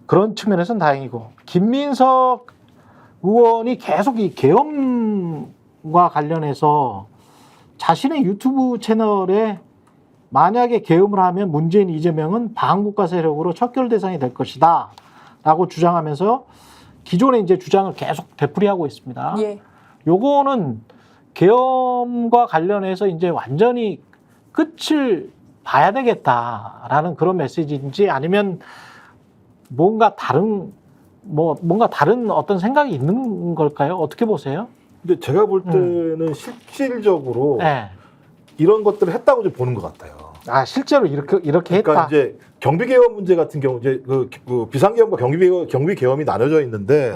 그런 측면에서는 다행이고, 김민석 의원이 계속 이 계엄과 관련해서 자신의 유튜브 채널에 만약에 계엄을 하면 문재인, 이재명은 반국가 세력으로 척결 대상이 될 것이다 라고 주장하면서 기존의 이제 주장을 계속 되풀이하고 있습니다. 예. 요거는 계엄과 관련해서 이제 완전히 끝을 봐야 되겠다라는 그런 메시지인지, 아니면 뭔가 다른 어떤 생각이 있는 걸까요? 어떻게 보세요? 근데 제가 볼 때는 실질적으로 네. 이런 것들을 했다고 좀 보는 것 같아요. 아, 실제로 이렇게 그러니까 했다. 이제 경비계엄 문제 같은 경우 이제 그 비상계엄과 경비계엄이 나눠져 있는데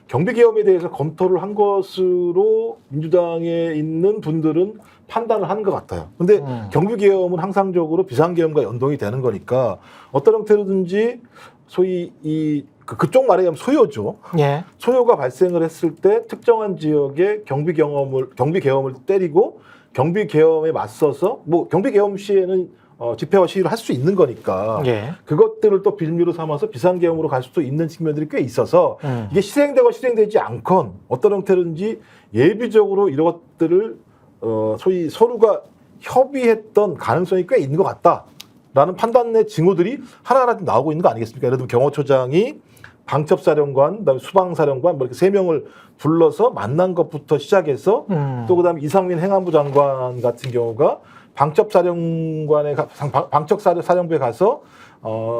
경비계엄에 대해서 검토를 한 것으로 민주당에 있는 분들은 판단을 하는 것 같아요. 근데 경비계엄은 항상적으로 비상계엄과 연동이 되는 거니까 어떤 형태로든지 소위 그쪽 말에 의하면 소요죠. 예. 소요가 발생을 했을 때 특정한 지역에 경비계엄을 때리고 경비계엄에 맞서서 뭐 경비계엄 시에는 집회와 시위를 할 수 있는 거니까 예. 그것들을 또 빌미로 삼아서 비상계엄으로 갈 수도 있는 측면들이 꽤 있어서 이게 실행되건 실행되지 않건 어떤 형태든지 예비적으로 이런 것들을 소위 서로가 협의했던 가능성이 꽤 있는 것 같다라는 판단의 징후들이 하나하나 나오고 있는 거 아니겠습니까? 예를 들면 경호처장이 방첩사령관, 그다음에 수방사령관 뭐 이렇게 3명을 불러서 만난 것부터 시작해서 또 그다음에 이상민 행안부 장관 같은 경우가 방첩사령부에 가서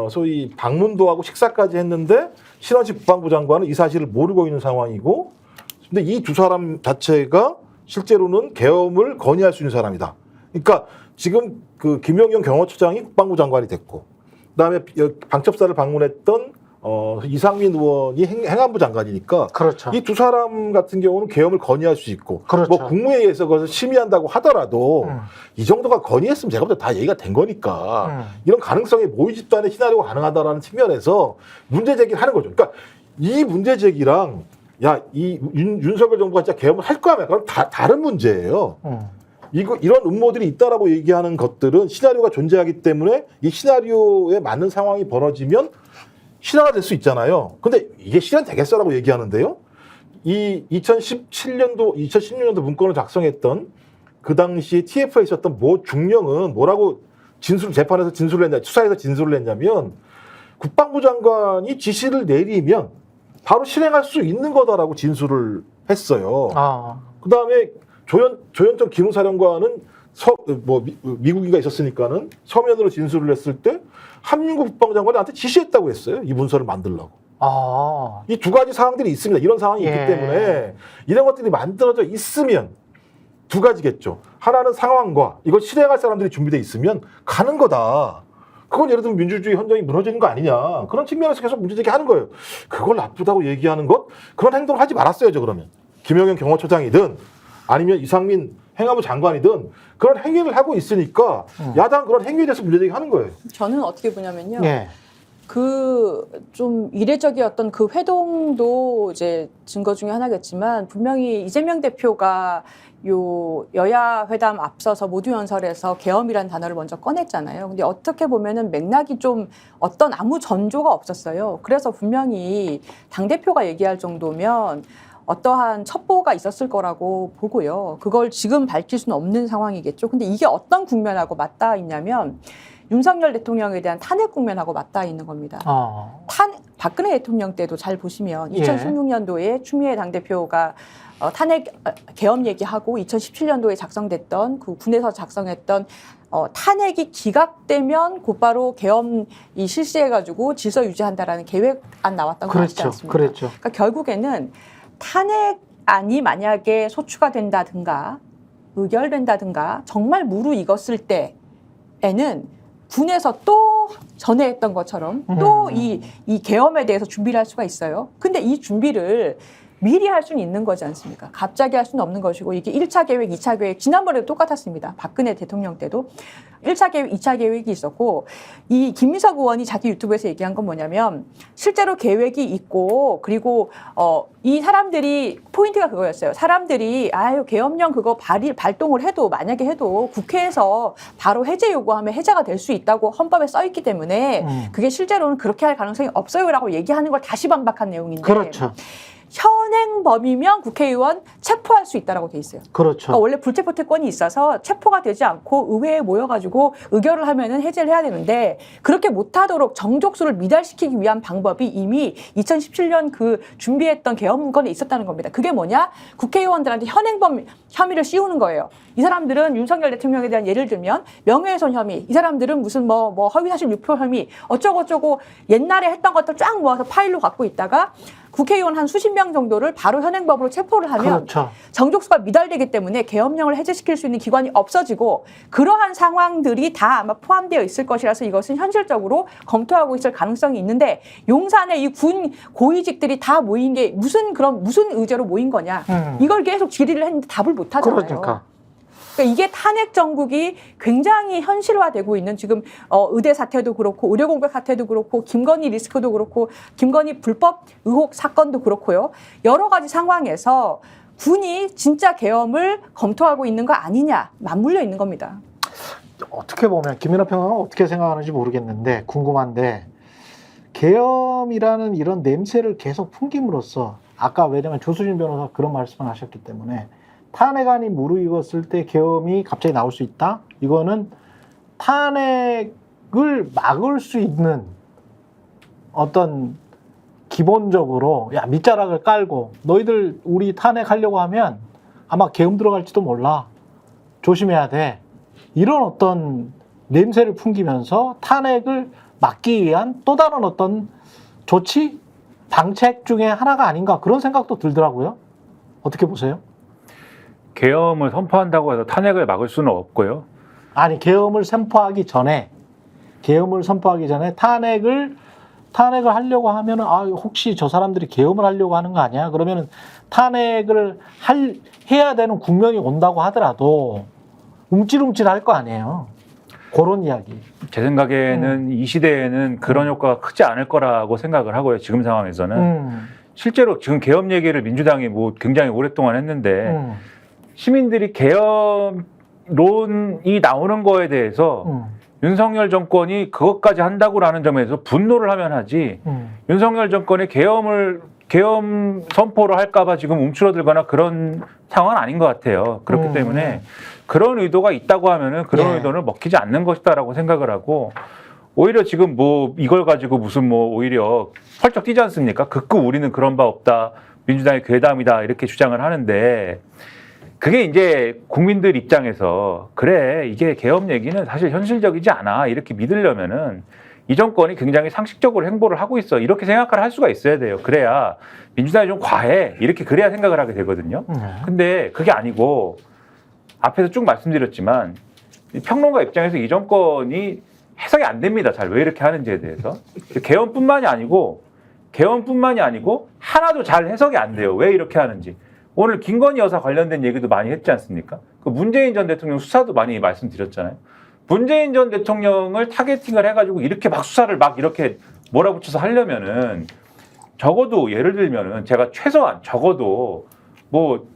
소위 방문도 하고 식사까지 했는데 신원식 국방부 장관은 이 사실을 모르고 있는 상황이고, 근데 이 두 사람 자체가 실제로는 계엄을 건의할 수 있는 사람이다. 그러니까 지금 그 김영경 경호처장이 국방부 장관이 됐고, 그다음에 방첩사를 방문했던 이상민 의원이 행안부 장관이니까 그렇죠. 이 두 사람 같은 경우는 계엄을 건의할 수 있고, 그렇죠. 뭐 국무회의에서 그것을 심의한다고 하더라도 이 정도가 건의했으면 제가 볼 때 다 얘기가 된 거니까 이런 가능성이 모의 집단의 시나리오가 가능하다라는 측면에서 문제 제기를 하는 거죠. 그러니까 이 문제 제기랑 야, 이 윤석열 정부가 진짜 계엄을 할 거야 말까? 다른 문제예요. 이런 음모들이 있다라고 얘기하는 것들은 시나리오가 존재하기 때문에 이 시나리오에 맞는 상황이 벌어지면 실현화 될 수 있잖아요. 근데 이게 실현되겠어라고 얘기하는데요. 이 2016년도 문건을 작성했던 그 당시 TF에 있었던 모 중령은 뭐라고 재판에서 진술을 했냐, 수사에서 진술을 했냐면 국방부 장관이 지시를 내리면 바로 실행할 수 있는 거다라고 진술을 했어요. 그 다음에 조현정 기무사령관은 미국인가 있었으니까는 서면으로 진술을 했을 때 한민국 국방장관이 나한테 지시했다고 했어요. 이 문서를 만들라고. 이 두 가지 상황들이 있습니다. 이런 상황이 있기 때문에 이런 것들이 만들어져 있으면 두 가지겠죠. 하나는 상황과 이걸 실행할 사람들이 준비되어 있으면 가는 거다. 그건 예를 들면 민주주의 헌정이 무너지는 거 아니냐. 그런 측면에서 계속 문제제기하는 거예요. 그걸 나쁘다고 얘기하는 것? 그런 행동을 하지 말았어야죠. 그러면 김영현 경호처장이든 아니면 이상민 행안부 장관이든 그런 행위를 하고 있으니까 야당 그런 행위에 대해서 문제제기하는 거예요. 저는 어떻게 보냐면요. 예. 그 좀 이례적이었던 그 회동도 이제 증거 중에 하나겠지만 분명히 이재명 대표가 요 여야 회담 앞서서 모두 연설에서 계엄이라는 단어를 먼저 꺼냈잖아요. 근데 어떻게 보면은 맥락이 좀 어떤 아무 전조가 없었어요. 그래서 분명히 당대표가 얘기할 정도면 어떠한 첩보가 있었을 거라고 보고요. 그걸 지금 밝힐 수는 없는 상황이겠죠. 근데 이게 어떤 국면하고 맞닿아 있냐면 윤석열 대통령에 대한 탄핵 국면하고 맞닿아 있는 겁니다. 박근혜 대통령 때도 잘 보시면 2016년도에 추미애 당대표가 탄핵 계엄 얘기하고 2017년도에 작성됐던 그 군에서 작성했던 탄핵이 기각되면 곧바로 계엄이 실시해가지고 질서 유지한다라는 계획안 나왔던 거 아시지 않습니까? 그렇죠. 그러니까 결국에는 탄핵안이 만약에 소추가 된다든가 의결된다든가 정말 무르익었을 때에는 군에서 또 전에 했던 것처럼 또 이 계엄에 대해서 준비를 할 수가 있어요. 근데 이 준비를 미리 할 수는 있는 거지 않습니까? 갑자기 할 수는 없는 것이고 이게 1차 계획, 2차 계획 지난번에도 똑같았습니다. 박근혜 대통령 때도 1차 계획, 2차 계획이 있었고 이 김민석 의원이 자기 유튜브에서 얘기한 건 뭐냐면 실제로 계획이 있고 그리고 이 사람들이 포인트가 그거였어요. 사람들이 아유 계엄령 그거 발동을 해도 만약에 해도 국회에서 바로 해제 요구하면 해제가 될 수 있다고 헌법에 써 있기 때문에 그게 실제로는 그렇게 할 가능성이 없어요라고 얘기하는 걸 다시 반박한 내용인데 그렇죠. 현행범이면 국회의원 체포할 수 있다라고 돼 있어요. 그렇죠. 그러니까 원래 불체포 특권이 있어서 체포가 되지 않고 의회에 모여가지고 의결을 하면은 해제를 해야 되는데 그렇게 못하도록 정족수를 미달시키기 위한 방법이 이미 2017년 그 준비했던 계엄 문건에 있었다는 겁니다. 그게 뭐냐? 국회의원들한테 현행범 혐의를 씌우는 거예요. 이 사람들은 윤석열 대통령에 대한 예를 들면 명예훼손 혐의, 이 사람들은 무슨 뭐 허위사실 유포 혐의 어쩌고저쩌고 옛날에 했던 것들 쫙 모아서 파일로 갖고 있다가 국회의원 한 수십 명 정도를 바로 현행법으로 체포를 하면 그렇죠. 정족수가 미달되기 때문에 계엄령을 해제시킬 수 있는 기관이 없어지고 그러한 상황들이 다 아마 포함되어 있을 것이라서 이것은 현실적으로 검토하고 있을 가능성이 있는데 용산에 이 군 고위직들이 다 모인 게 무슨 의제로 모인 거냐 이걸 계속 질의를 했는데 답을 못 하잖아요. 그러니까. 그러니까 이게 탄핵 정국이 굉장히 현실화되고 있는 지금 의대 사태도 그렇고 의료 공백 사태도 그렇고 김건희 리스크도 그렇고 김건희 불법 의혹 사건도 그렇고요. 여러 가지 상황에서 군이 진짜 계엄을 검토하고 있는 거 아니냐 맞물려 있는 겁니다. 어떻게 보면 김민하 평론가는 어떻게 생각하는지 모르겠는데 궁금한데 계엄이라는 이런 냄새를 계속 풍김으로써 아까 왜냐하면 조수진 변호사 그런 말씀을 하셨기 때문에 탄핵안이 무르익었을 때 계엄이 갑자기 나올 수 있다? 이거는 탄핵을 막을 수 있는 어떤 기본적으로 야 밑자락을 깔고 너희들 우리 탄핵하려고 하면 아마 계엄 들어갈지도 몰라. 조심해야 돼. 이런 어떤 냄새를 풍기면서 탄핵을 막기 위한 또 다른 어떤 조치? 방책 중에 하나가 아닌가 그런 생각도 들더라고요. 어떻게 보세요? 계엄을 선포한다고 해서 탄핵을 막을 수는 없고요. 아니 계엄을 선포하기 전에 탄핵을 하려고 하면은 혹시 저 사람들이 계엄을 하려고 하는 거 아니야? 그러면은 탄핵을 해야 되는 국면이 온다고 하더라도 움찔움찔할 거 아니에요. 그런 이야기. 제 생각에는 이 시대에는 그런 효과가 크지 않을 거라고 생각을 하고요. 지금 상황에서는 실제로 지금 계엄 얘기를 민주당이 뭐 굉장히 오랫동안 했는데 시민들이 계엄론이 나오는 거에 대해서 윤석열 정권이 그것까지 한다고라는 점에서 분노를 하면 하지 윤석열 정권이 계엄 선포를 할까봐 지금 움츠러들거나 그런 상황은 아닌 것 같아요. 그렇기 때문에 그런 의도가 있다고 하면은 그런 의도는 먹히지 않는 것이다라고 생각을 하고 오히려 지금 뭐 이걸 가지고 무슨 뭐 오히려 펄쩍 뛰지 않습니까? 극구 우리는 그런 바 없다. 민주당의 괴담이다. 이렇게 주장을 하는데 그게 이제 국민들 입장에서 그래 이게 계엄 얘기는 사실 현실적이지 않아 이렇게 믿으려면은 이 정권이 굉장히 상식적으로 행보를 하고 있어 이렇게 생각을 할 수가 있어야 돼요. 그래야 민주당이 좀 과해 이렇게 그래야 생각을 하게 되거든요. 근데 그게 아니고 앞에서 쭉 말씀드렸지만 평론가 입장에서 이 정권이 해석이 안 됩니다. 잘 왜 이렇게 하는지에 대해서 계엄뿐만이 아니고 하나도 잘 해석이 안 돼요. 왜 이렇게 하는지. 오늘 김건희 여사 관련된 얘기도 많이 했지 않습니까? 그 문재인 전 대통령 수사도 많이 말씀드렸잖아요. 문재인 전 대통령을 타겟팅을 해가지고 이렇게 막 수사를 막 이렇게 몰아붙여서 하려면은 적어도 예를 들면은 제가 최소한 적어도 뭐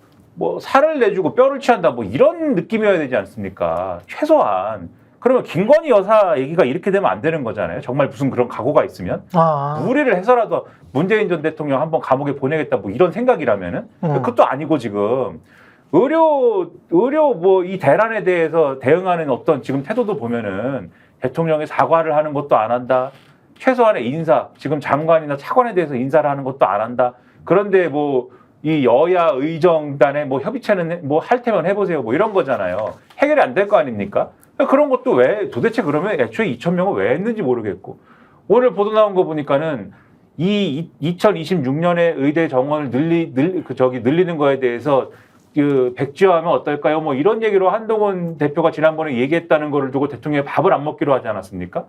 살을 내주고 뼈를 취한다 뭐 이런 느낌이어야 되지 않습니까? 최소한. 그러면 김건희 여사 얘기가 이렇게 되면 안 되는 거잖아요. 정말 무슨 그런 각오가 있으면 무리를 해서라도 문재인 전 대통령 한번 감옥에 보내겠다 뭐 이런 생각이라면은 그것도 아니고 지금 의료 뭐 이 대란에 대해서 대응하는 어떤 지금 태도도 보면은 대통령이 사과를 하는 것도 안 한다. 최소한의 인사 지금 장관이나 차관에 대해서 인사를 하는 것도 안 한다. 그런데 뭐 이 여야 의정단의 뭐 협의체는 뭐 할 테면 해보세요 뭐 이런 거잖아요. 해결이 안 될 거 아닙니까? 그런 것도 왜 도대체 그러면 애초에 2,000명을 왜 했는지 모르겠고 오늘 보도 나온 거 보니까는 이 2026년에 의대 정원을 늘리는 거에 대해서 그 백지화하면 어떨까요? 뭐 이런 얘기로 한동훈 대표가 지난번에 얘기했다는 거를 두고 대통령이 밥을 안 먹기로 하지 않았습니까?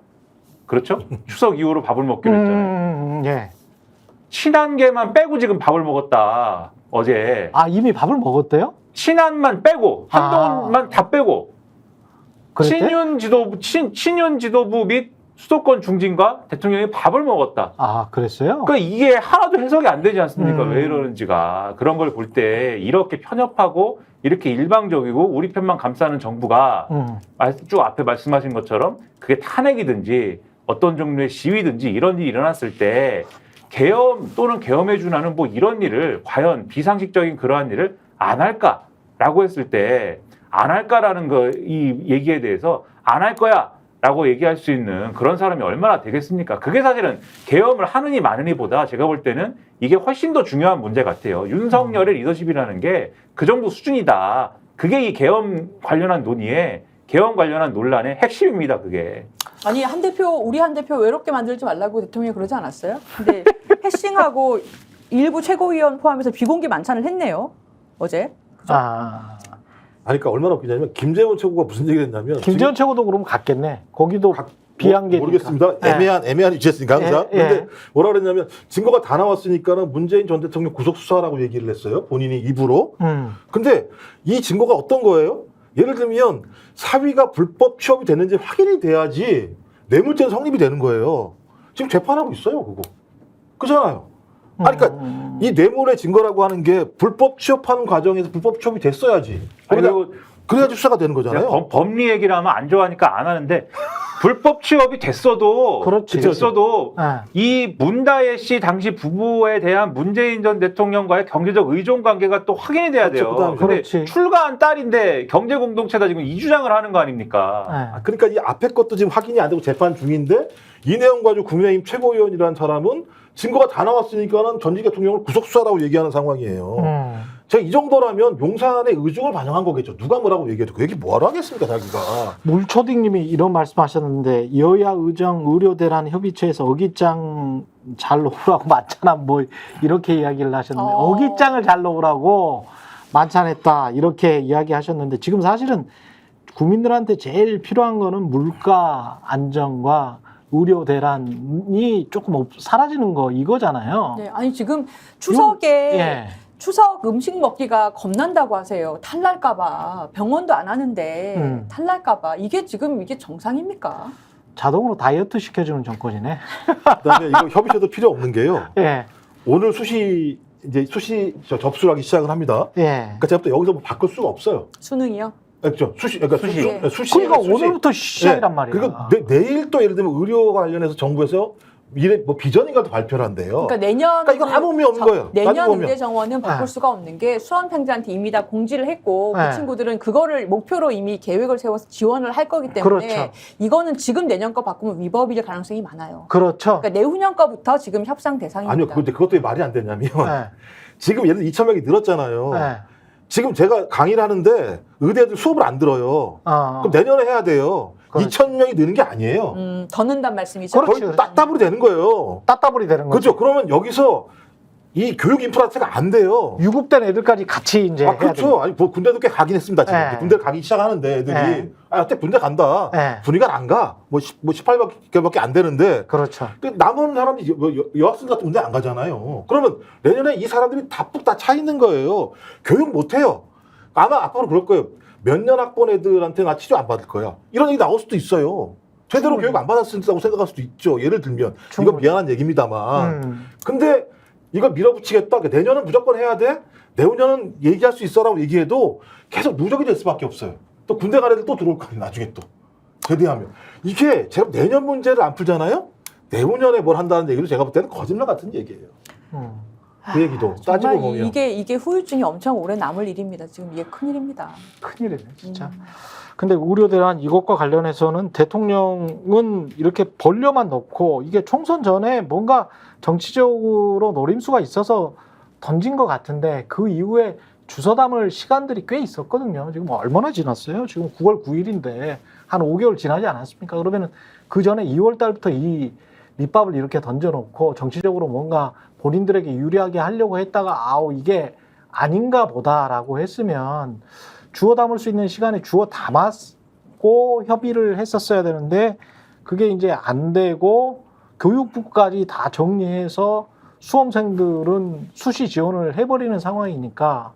그렇죠? 추석 이후로 밥을 먹기로 했잖아요. 예. 친한 개만 빼고 지금 밥을 먹었다. 어제. 아, 이미 밥을 먹었대요? 친한만 빼고 한동훈만 다 빼고 그랬대? 친윤 지도부 및 수도권 중진과 대통령이 밥을 먹었다. 아, 그랬어요? 그러니까 이게 하나도 해석이 안 되지 않습니까? 음. 왜 이러는지가. 그런 걸 볼 때 이렇게 편협하고 이렇게 일방적이고 우리 편만 감싸는 정부가 쭉 앞에 말씀하신 것처럼 그게 탄핵이든지 어떤 종류의 시위든지 이런 일이 일어났을 때 계엄 또는 계엄에 준하는 뭐 이런 일을 과연 비상식적인 그러한 일을 안 할까라고 했을 때 안 할까라는 이 얘기에 대해서 안 할 거야라고 얘기할 수 있는 그런 사람이 얼마나 되겠습니까? 그게 사실은 계엄을 하느니 마느니보다 제가 볼 때는 이게 훨씬 더 중요한 문제 같아요. 윤석열의 리더십이라는 게 그 정도 수준이다. 그게 이 계엄 관련한 논의에 계엄 관련한 논란의 핵심입니다. 그게. 아니 우리 한 대표 외롭게 만들지 말라고 대통령이 그러지 않았어요? 근데 해싱하고 일부 최고위원 포함해서 비공개 만찬을 했네요. 어제. 아, 아니, 그러니까 얼마나 웃기냐면 김재원 최고가 무슨 얘기를 했냐면 김재원 최고도 그러면 갔겠네. 거기도 비한계 모르겠습니다. 애매한 위치였으니까 항상. 예, 예. 근데 뭐라 그랬냐면 증거가 다 나왔으니까는 문재인 전 대통령 구속 수사라고 얘기를 했어요. 본인이 입으로. 근데 이 증거가 어떤 거예요? 예를 들면 사위가 불법 취업이 됐는지 확인이 돼야지 뇌물죄는 성립이 되는 거예요. 지금 재판하고 있어요, 그거. 그잖아요. 아니, 그러니까 이 뇌물의 증거라고 하는 게 불법 취업하는 과정에서 불법 취업이 됐어야지. 그래야지 수사가 되는 거잖아요. 법리 얘기를 하면 안 좋아하니까 안 하는데 불법 취업이 됐어도 그렇지. 됐어도 네. 이 문다혜 씨 당시 부부에 대한 문재인 전 대통령과의 경제적 의존 관계가 또 확인이 돼야 그렇죠. 돼요. 그다음에 근데 그렇지. 출가한 딸인데 경제 공동체다 지금 이 주장을 하는 거 아닙니까? 네. 그러니까 이 앞에 것도 지금 확인이 안 되고 재판 중인데 이 내용 가지고 국민의힘 최고위원이라는 사람은 증거가 다 나왔으니까는 전직 대통령을 구속 수사라고 얘기하는 상황이에요. 제가 이 정도라면 용산의 의중을 반영한 거겠죠. 누가 뭐라고 얘기해도 그 얘기 뭐하러 하겠습니까, 자기가. 물초딩님이 이런 말씀하셨는데 여야 의정 의료대란 협의체에서 어깃장 잘 놓으라고 만찬한 뭐 이렇게 이야기를 하셨는데 어깃장을 잘 놓으라고 만찬했다 이렇게 이야기하셨는데 지금 사실은 국민들한테 제일 필요한 거는 물가 안정과 의료 대란이 조금 사라지는 거 이거잖아요. 네, 아니 지금 추석에 예. 추석 음식 먹기가 겁난다고 하세요. 탈날까봐 병원도 안 하는데 탈날까봐 이게 지금 이게 정상입니까? 자동으로 다이어트 시켜주는 정권이네. 그다음에 이거 협의체도 필요 없는 게요. 예, 오늘 수시 접수를 하기 시작을 합니다. 예. 그러니까 제가 또 여기서 뭐 바꿀 수가 없어요. 수능이요? 그렇죠. 그러니까 수시. 그러니까 오늘부터 시작이란 말이야. 그리고 내일 또 예를 들면 의료 관련해서 정부에서 뭐 비전인가도 발표를 한대요. 그러니까 내년 이건 아무 의미 없는 거예요. 내년 따지고 보면. 의대 정원은 바꿀 수가 없는 게 수험생들한테 이미 다 공지를 했고 네. 그 친구들은 그거를 목표로 이미 계획을 세워서 지원을 할 거기 때문에 그렇죠. 이거는 지금 내년 거 바꾸면 위법일 가능성이 많아요. 그렇죠. 그러니까 내후년 거부터 지금 협상 대상입니다. 아니요. 그것도 왜 말이 안 되냐면 네. 지금 예를 들어 2,000명이 늘었잖아요. 네. 지금 제가 강의를 하는데 의대들 수업을 안 들어요. 그럼 내년에 해야 돼요. 그렇지. 2,000명이 느는 게 아니에요. 더 는단 말씀이죠. 그렇지. 거의 따따블이 되는 거예요. 따따블이 되는 거죠. 그렇죠. 그러면 여기서 이 교육 인프라가 안 돼요. 유급된 애들까지 같이 이제 해야 그렇죠. 돼요. 아니 뭐 군대도 꽤 가긴 했습니다. 지금 네. 군대를 가기 시작하는데 애들이 네. 어때 군대 간다. 네. 분위기가 안 가. 뭐 18개밖에 안 되는데. 그렇죠. 근데 남은 사람들이 여학생 같은 군대 안 가잖아요. 그러면 내년에 이 사람들이 다 차 있는 거예요. 교육 못 해요. 아마 앞으로 그럴 거예요. 몇 년 학번 애들한테 나 치료 안 받을 거야. 이런 얘기 나올 수도 있어요. 제대로 교육 안 받았다고 생각할 수도 있죠. 예를 들면. 충분히. 이건 미안한 얘기입니다만. 근데 이걸 밀어붙이겠다. 내년은 무조건 해야 돼. 내후년은 얘기할 수 있어라고 얘기해도 계속 누적이 될 수밖에 없어요. 또 군대 간 애들 또 들어올 거 아니에요. 나중에 또. 제대하면. 이게 제가 내년 문제를 안 풀잖아요. 내후년에 뭘 한다는 얘기도 제가 볼 때는 거짓말 같은 얘기예요. 그 얘기도 따지고 정말 보면. 이게 후유증이 엄청 오래 남을 일입니다. 지금 이게 큰일입니다. 큰일이네, 진짜. 근데 우려대란 이것과 관련해서는 대통령은 이렇게 벌려만 넣고 이게 총선 전에 뭔가 정치적으로 노림수가 있어서 던진 것 같은데 그 이후에 주워 담을 시간들이 꽤 있었거든요. 지금 얼마나 지났어요? 지금 9월 9일인데 한 5개월 지나지 않았습니까? 그러면은 그 전에 2월 달부터 이 밑밥을 이렇게 던져놓고 정치적으로 뭔가 본인들에게 유리하게 하려고 했다가 아우 이게 아닌가 보다라고 했으면 주워 담을 수 있는 시간에 주워 담았고 협의를 했었어야 되는데 그게 이제 안 되고 교육부까지 다 정리해서 수험생들은 수시 지원을 해버리는 상황이니까.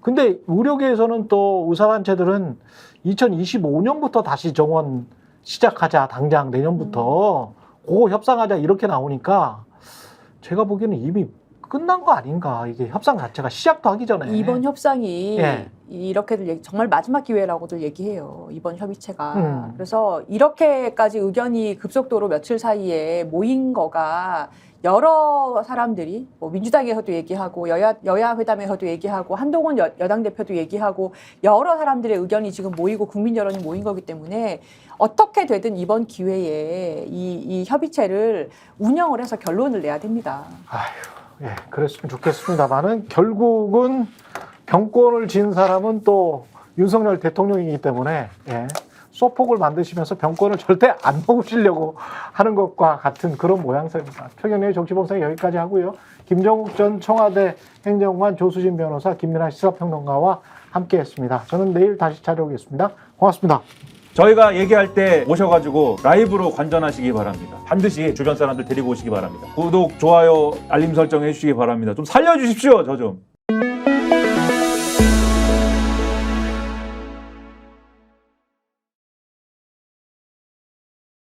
근데 의료계에서는 또 의사단체들은 2025년부터 다시 정원 시작하자, 당장 내년부터 그거 협상하자 이렇게 나오니까 제가 보기에는 이미 끝난 거 아닌가. 이게 협상 자체가 시작도 하기 전에. 이번 협상이 예. 이렇게들 정말 마지막 기회라고들 얘기해요. 이번 협의체가. 그래서 이렇게까지 의견이 급속도로 며칠 사이에 모인 거가 여러 사람들이 뭐 민주당에서도 얘기하고 여야 회담에서도 얘기하고 한동훈 여당 대표도 얘기하고 여러 사람들의 의견이 지금 모이고 국민 여론이 모인 거기 때문에 어떻게 되든 이번 기회에 이 협의체를 운영을 해서 결론을 내야 됩니다. 아휴, 예, 그랬으면 좋겠습니다만은 결국은 정권을 진 사람은 또 윤석열 대통령이기 때문에 예, 소폭을 만드시면서 정권을 절대 안 먹으시려고 하는 것과 같은 그런 모양새입니다. 최경영의 정치본색 여기까지 하고요. 김정욱 전 청와대 행정관, 조수진 변호사, 김민하 시사평론가와 함께했습니다. 저는 내일 다시 찾아오겠습니다. 고맙습니다. 저희가 얘기할 때 오셔가지고 라이브로 관전하시기 바랍니다. 반드시 주변 사람들 데리고 오시기 바랍니다. 구독, 좋아요, 알림 설정 해주시기 바랍니다. 좀 살려주십시오, 저 좀.